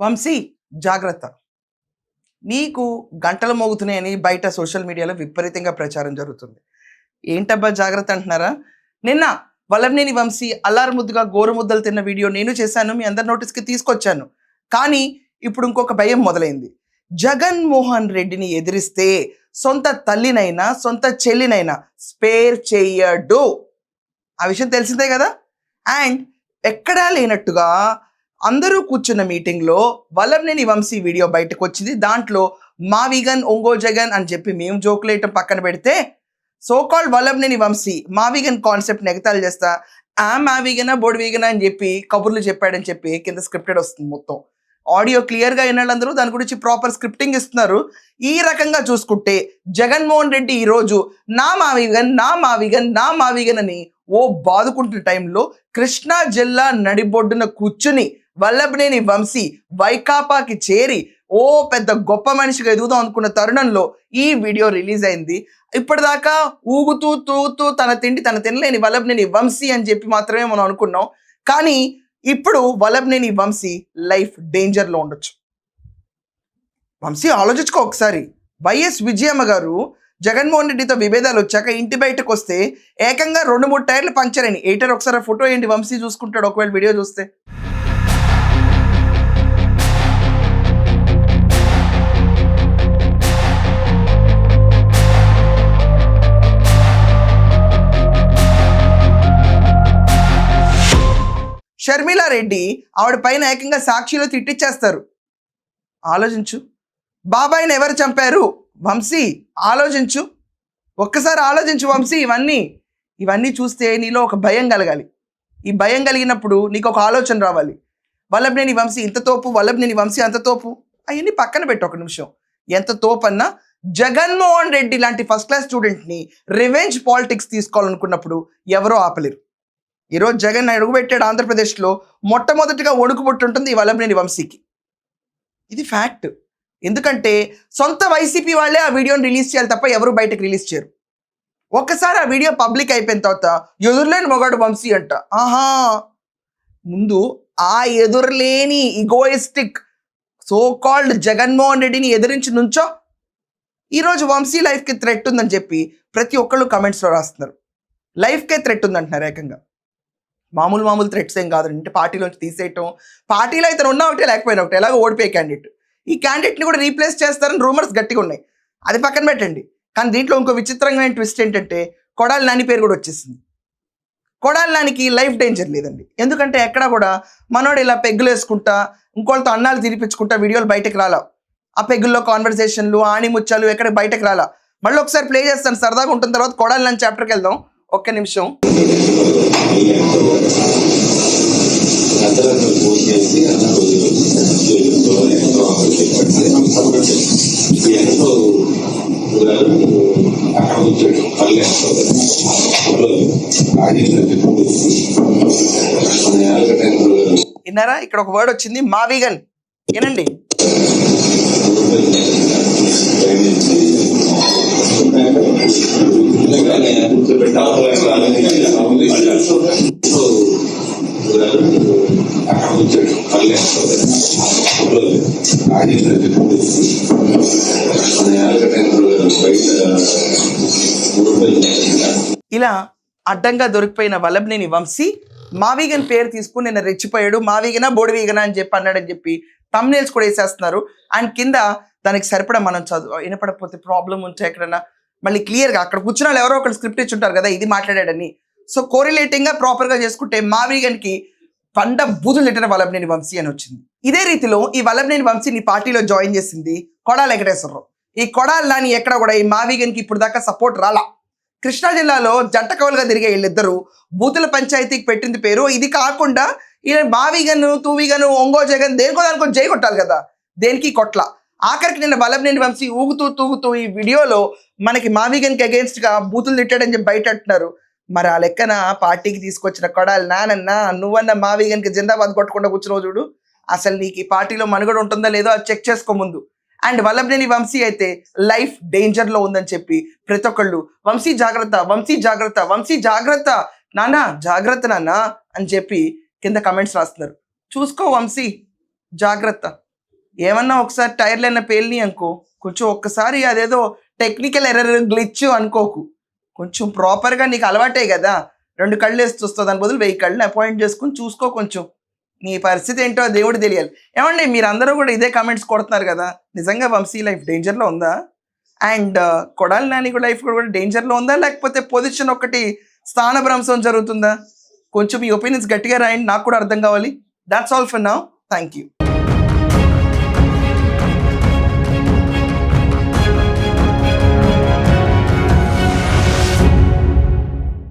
వంశీ జాగ్రత్త. నీకు గంటలు మోగుతున్నాయని బయట సోషల్ మీడియాలో విపరీతంగా ప్రచారం జరుగుతుంది. ఏంటబ్బా జాగ్రత్త అంటున్నారా? నిన్న వల్లభనేని వంశీ అల్లారు ముద్దుగా గోరుముద్దలు తిన్న వీడియో నేను చేశాను, మీ అందరి నోటీస్కి తీసుకొచ్చాను. కానీ ఇప్పుడు ఇంకొక భయం మొదలైంది. జగన్మోహన్ రెడ్డిని ఎదిరిస్తే సొంత తల్లినైనా సొంత చెల్లినైనా స్పేర్ చెయ్యడు. ఆ విషయం తెలిసిందే కదా. అండ్ ఎక్కడా లేనట్టుగా అందరూ కూర్చున్న మీటింగ్లో వల్లభనేని వంశీ వీడియో బయటకు వచ్చింది. దాంట్లో మావిగన్ ఒంగో జగన్ అని చెప్పి మేము జోకులు వేయటం పక్కన పెడితే, సోకాల్డ్ వల్లభనేని వంశీ మావిగన్ కాన్సెప్ట్ ఎగతాళి చేస్తా మావిగనా బోడివిగనా అని చెప్పి కబుర్లు చెప్పాడని చెప్పి కింద స్క్రిప్టెడ్ వస్తుంది. మొత్తం ఆడియో క్లియర్గా వినాలందరూ దాని గురించి ప్రాపర్ స్క్రిప్టింగ్ ఇస్తున్నారు. ఈ రకంగా చూసుకుంటే జగన్మోహన్ రెడ్డి ఈరోజు నా మావిగన్ అని ఓ బాదుకుంటున్న టైంలో కృష్ణా జిల్లా నడిబొడ్డున కూర్చుని వల్లభనేని వంశీ వైకాపాకి చేరి ఓ పెద్ద గొప్ప మనిషిగా ఎదుగుదాం అనుకున్న తరుణంలో ఈ వీడియో రిలీజ్ అయింది. ఇప్పటిదాకా ఊగుతూ తూగుతూ తన తిండి తన తినలేని వల్లభనేని వంశీ అని చెప్పి మాత్రమే మనం అనుకున్నాం. కానీ ఇప్పుడు వల్లభనేని వంశీ లైఫ్ డేంజర్లో ఉండొచ్చు. వంశీ ఆలోచించుకో ఒకసారి. వైఎస్ విజయమ్మ గారు జగన్మోహన్ రెడ్డితో విభేదాలు వచ్చాక ఇంటి బయటకు వస్తే ఏకంగా 2-3 టైర్లు పంక్చర్ అయినాయి. ఎయిటర్ ఒకసారి ఫోటో ఏంటి వంశీ చూసుకుంటాడు ఒకవేళ వీడియో చూస్తే. షర్మిలా రెడ్డి ఆవిడ పైన ఏకంగా సాక్షిలో తిట్టిచ్చేస్తారు. ఆలోచించు. బాబాయిని ఎవరు చంపారు? వంశీ ఆలోచించు, ఒక్కసారి ఆలోచించు వంశీ. ఇవన్నీ చూస్తే నీలో ఒక భయం కలగాలి. ఈ భయం కలిగినప్పుడు నీకు ఒక ఆలోచన రావాలి. వల్లభనేని వంశీ ఇంత తోపు, వల్లభనేని వంశీ అంత తోపు, అవన్నీ పక్కన పెట్టు ఒక నిమిషం. ఎంత తోపు అన్నా జగన్మోహన్ రెడ్డి లాంటి ఫస్ట్ క్లాస్ స్టూడెంట్ని రివెంజ్ పాలిటిక్స్ తీసుకోవాలనుకున్నప్పుడు ఎవరో ఆపలేరు. ఈరోజు జగన్ అడుగుపెట్టాడు ఆంధ్రప్రదేశ్లో, మొట్టమొదటిగా వణుకు పుట్టుంటుంది ఈ వల్లభనేని వంశీకి. ఇది ఫ్యాక్ట్. ఎందుకంటే సొంత వైసీపీ వాళ్ళే ఆ వీడియోని రిలీజ్ చేయాలి తప్ప ఎవరు బయటకు రిలీజ్ చేయరు. ఒక్కసారి ఆ వీడియో పబ్లిక్ అయిపోయిన తర్వాత ఎదురులేని మొగాడు వంశీ అంట. ముందు ఆ ఎదురులేని ఇగోయిస్టిక్ సో కాల్డ్ జగన్మోహన్ రెడ్డిని ఎదిరించి నుంచో ఈరోజు వంశీ లైఫ్కి థ్రెట్ ఉందని చెప్పి ప్రతి ఒక్కళ్ళు కమెంట్స్లో రాస్తున్నారు. లైఫ్కే థ్రెట్ ఉందంటున్నారు ఏకంగా. మామూలు థ్రెట్స్ ఏం కాదు. అంటే పార్టీలోంచి తీసేయటం, పార్టీలో అయితే ఉన్నా ఒకటే లేకపోయినా ఒకటి, ఎలాగో ఓడిపోయే క్యాండిడేట్. ఈ క్యాండిడేట్ని కూడా రీప్లేస్ చేస్తారని రూమర్స్ గట్టిగా ఉన్నాయి. అది పక్కన పెట్టండి. కానీ దీంట్లో ఇంకో విచిత్రమైన ట్విస్ట్ ఏంటంటే కొడాలి నాని పేరు కూడా వచ్చేసింది. కొడాలి నానికి లైఫ్ డేంజర్ లేదండి. ఎందుకంటే ఎక్కడా కూడా మనోడు ఇలా పెగ్గులు వేసుకుంటా ఇంకోళ్ళతో అన్నాలు తినిపించుకుంటా వీడియోలు బయటకు రాలా. ఆ పెగ్గుల్లో కాన్వర్సేషన్లు ఆణిముచ్చాలు ఎక్కడ బయటకు రాలా. మళ్ళీ ఒకసారి ప్లే చేస్తాను, సరదాగా ఉంటుంది. తర్వాత కొడాలి నాని చాప్టర్కి వెళ్దాం. ఒక్క నిమిషం. విన్నారా? ఇక్కడ ఒక వర్డ్ వచ్చింది, మావిగన్. ఏనండి, ఇలా అడ్డంగా దొరికిపోయిన వల్లభనేని వంశీ మావిగన్ పేరు తీసుకుని నిన్న రెచ్చిపోయాడు. మావిగనా బోడివిగనా అని చెప్పి అన్నాడని చెప్పి తమ్నేల్స్ కూడా వేసేస్తున్నారు. అండ్ కింద దానికి సరిపడా మనం చదువు వినపడకపోతే ప్రాబ్లం ఉంటే ఎక్కడన్నా మళ్ళీ క్లియర్గా అక్కడ కూర్చున్న వాళ్ళు ఎవరో ఒకరు స్క్రిప్ట్ ఇచ్చుంటారు కదా ఇది మాట్లాడాడని. సో కోరిలేటింగ్గా ప్రాపర్గా చేసుకుంటే మావిగన్కి పండ బూతులు తిట్టిన వల్లభనేని వంశీ అని వచ్చింది. ఇదే రీతిలో ఈ వల్లభనేని వంశీని పార్టీలో జాయిన్ చేసింది కొడాలి వెంకటేశ్వరరావు. ఈ కొడాలి నాని ఎక్కడ కూడా ఈ మావిగన్కి ఇప్పుడు దాకా సపోర్ట్ రాలా. కృష్ణా జిల్లాలో జంట కవులుగా తిరిగే వీళ్ళిద్దరూ బూతుల పంచాయతీకి పెట్టింది పేరు. ఇది కాకుండా ఈయన మావిగన్ తూవిగన్ ఒంగో జగన్ దేనికో దానికో జై కొట్టాలి కదా, దేనికి కొట్ల. ఆఖరికి నిన్న వల్లభనేని వంశీ ఊగుతూ తూగుతూ ఈ వీడియోలో మనకి మావిగన్కి అగేన్స్ట్గా బూతులు తిట్టాడని చెప్పి బయట అంటున్నారు. మరి ఆ లెక్కన పార్టీకి తీసుకొచ్చిన కొడాలి నానన్నా నువ్వన్న మావిగన్కి జిందాబాద్ కొట్టకుండా కూర్చున్నావు చూడు. అసలు నీకు ఈ పార్టీలో మనుగడ ఉంటుందా లేదో అది చెక్ చేసుకో ముందు. అండ్ వల్లభనేని వంశీ అయితే లైఫ్ డేంజర్లో ఉందని చెప్పి ప్రతి ఒక్కళ్ళు వంశీ జాగ్రత్త, వంశీ జాగ్రత్త, వంశీ జాగ్రత్త, నాన్న జాగ్రత్త నాన్న అని చెప్పి కింద కమెంట్స్ రాస్తున్నారు. చూసుకో వంశీ జాగ్రత్త. ఏమన్నా ఒకసారి టైర్లు అయినా పేలిని అనుకో, కొంచెం ఒక్కసారి అదేదో టెక్నికల్ ఎర్రర్ గ్లిచ్ అనుకోకు. కొంచెం ప్రాపర్గా నీకు అలవాటే కదా, 2 కళ్ళు వేసి చూస్తావు, దాని బదులు 1000 కళ్ళని అపాయింట్ చేసుకుని చూసుకో. కొంచెం నీ పరిస్థితి ఏంటో దేవుడు తెలియాలి. ఏమండి మీరందరూ కూడా ఇదే కామెంట్స్ కొడుతున్నారు కదా, నిజంగా వంశీ లైఫ్ డేంజర్లో ఉందా? అండ్ కొడాలి నాని లైఫ్ కూడా డేంజర్లో ఉందా, లేకపోతే పొజిషన్ ఒకటి స్థానభ్రంశం జరుగుతుందా? కొంచెం మీ ఒపీనియన్స్ గట్టిగా రాయండి, నాకు కూడా అర్థం కావాలి. That's all for now. Thank you.